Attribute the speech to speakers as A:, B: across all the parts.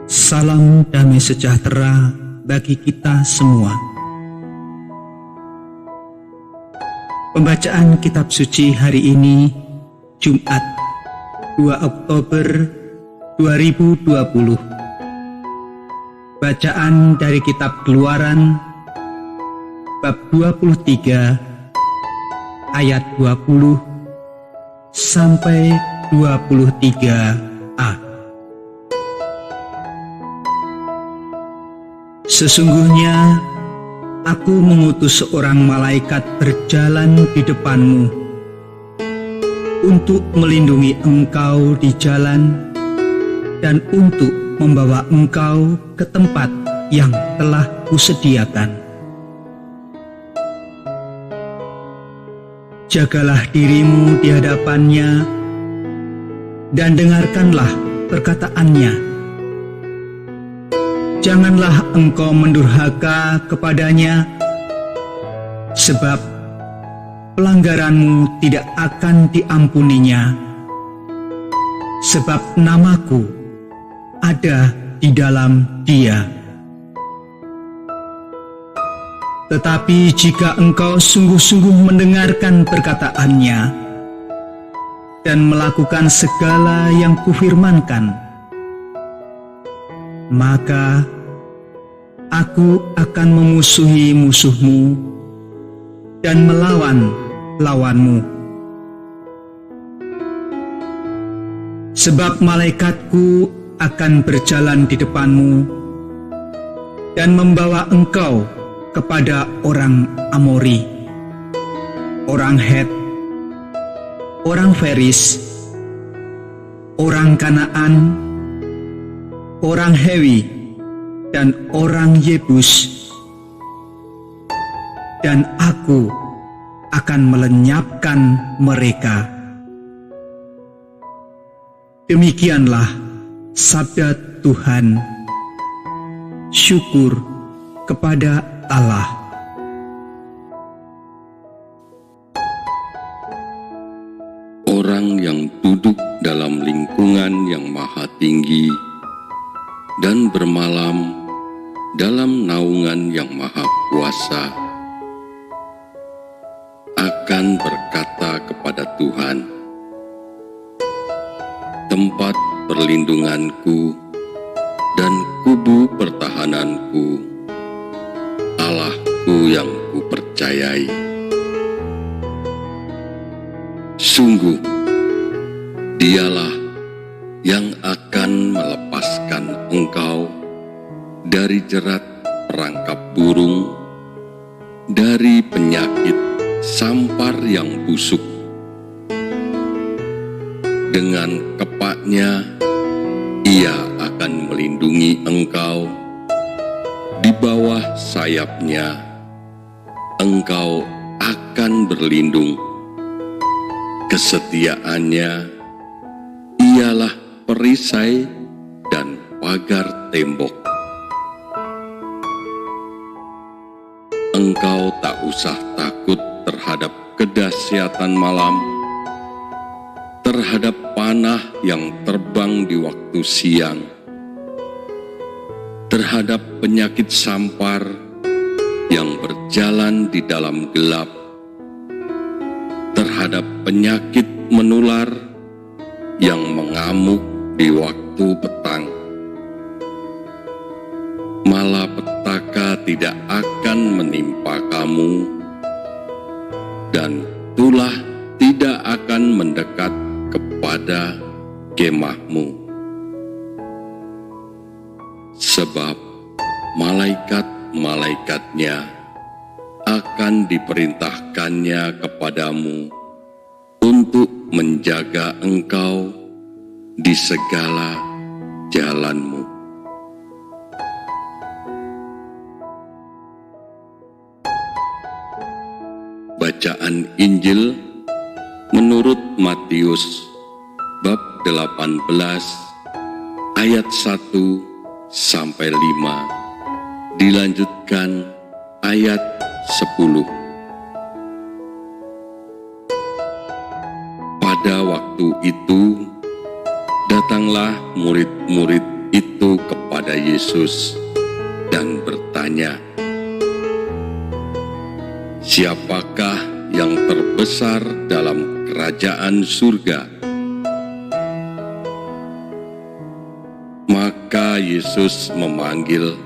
A: Salam damai sejahtera bagi kita semua. Pembacaan kitab suci hari ini, Jumat 2 Oktober 2020. Bacaan dari kitab Keluaran bab 23 ayat 20 sampai 23a. Sesungguhnya aku mengutus seorang malaikat berjalan di depanmu untuk melindungi engkau di jalan dan untuk membawa engkau ke tempat yang telah kusediakan. Jagalah dirimu di hadapannya dan dengarkanlah perkataannya. Janganlah engkau mendurhaka kepadanya, sebab pelanggaranmu tidak akan diampuninya, sebab namaku ada di dalam dia. Tetapi jika engkau sungguh-sungguh mendengarkan perkataannya dan melakukan segala yang kufirmankan, maka aku akan memusuhi musuhmu dan melawan lawanmu. Sebab malaikatku akan berjalan di depanmu dan membawa engkau kepada orang Amori, orang Het, orang Feris, orang Kanaan, orang Hewi, dan orang Yebus, dan aku akan melenyapkan mereka. Demikianlah sabda Tuhan. Syukur kepada Allah.
B: Orang yang duduk dalam lingkungan yang maha tinggi dan bermalam dalam naungan yang maha kuasa akan berkata kepada Tuhan, tempat perlindunganku dan kubu pertahananku, Allahku yang kupercayai. Sungguh, Dialah yang akan melepaskan engkau dari jerat perangkap burung, dari penyakit sampar yang busuk. Dengan kepaknya Ia akan melindungi engkau, di bawah sayapnya engkau akan berlindung. Kesetiaannya ialah perisai dan pagar tembok. Engkau tak usah takut terhadap kedahsyatan malam, terhadap panah yang terbang di waktu siang, terhadap penyakit sampar yang berjalan di dalam gelap, terhadap penyakit menular yang mengamuk di waktu petang. Malapetaka tidak akan menimpa kamu, dan tulah tidak akan mendekat kepada kemahmu. Sebab malaikat-malaikatnya akan diperintahkannya kepadamu untuk menjaga engkau di segala jalanmu. Bacaan Injil menurut Matius bab 18 ayat 1 sampai 5, dilanjutkan ayat 10. Pada waktu itu, datanglah murid-murid itu kepada kepada Yesus dan bertanya, "Siapakah yang terbesar dalam kerajaan surga?" Maka Yesus memanggil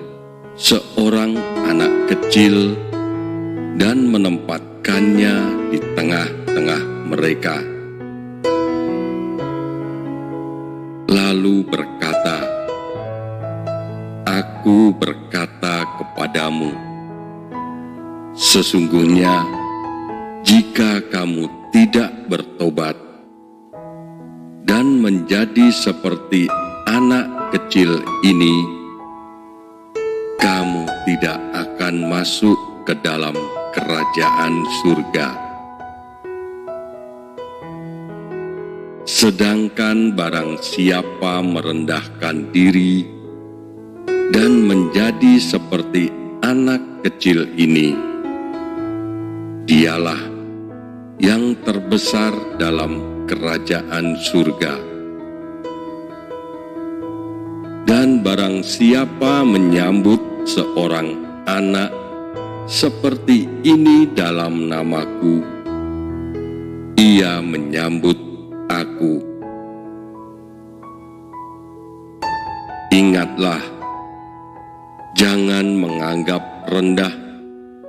B: seorang anak kecil dan menempatkannya di tengah-tengah mereka. Lalu berkata, "Aku berkata kepadamu, sesungguhnya jika kamu tidak bertobat dan menjadi seperti anak kecil ini, kamu tidak akan masuk ke dalam kerajaan surga. Sedangkan barang siapa merendahkan diri dan menjadi seperti anak kecil ini, dialah yang terbesar dalam kerajaan surga. Dan barang siapa menyambut seorang anak seperti ini dalam namaku, ia menyambut aku. Ingatlah, jangan menganggap rendah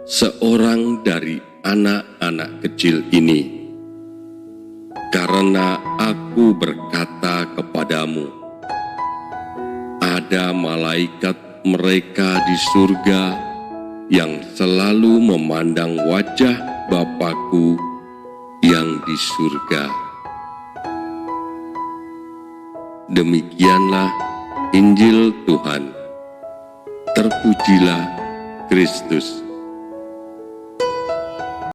B: seorang dari anak-anak kecil ini, karena aku berkata kepadamu, ada malaikat mereka di surga yang selalu memandang wajah Bapa-Ku yang di surga." Demikianlah Injil Tuhan. Terpujilah Kristus.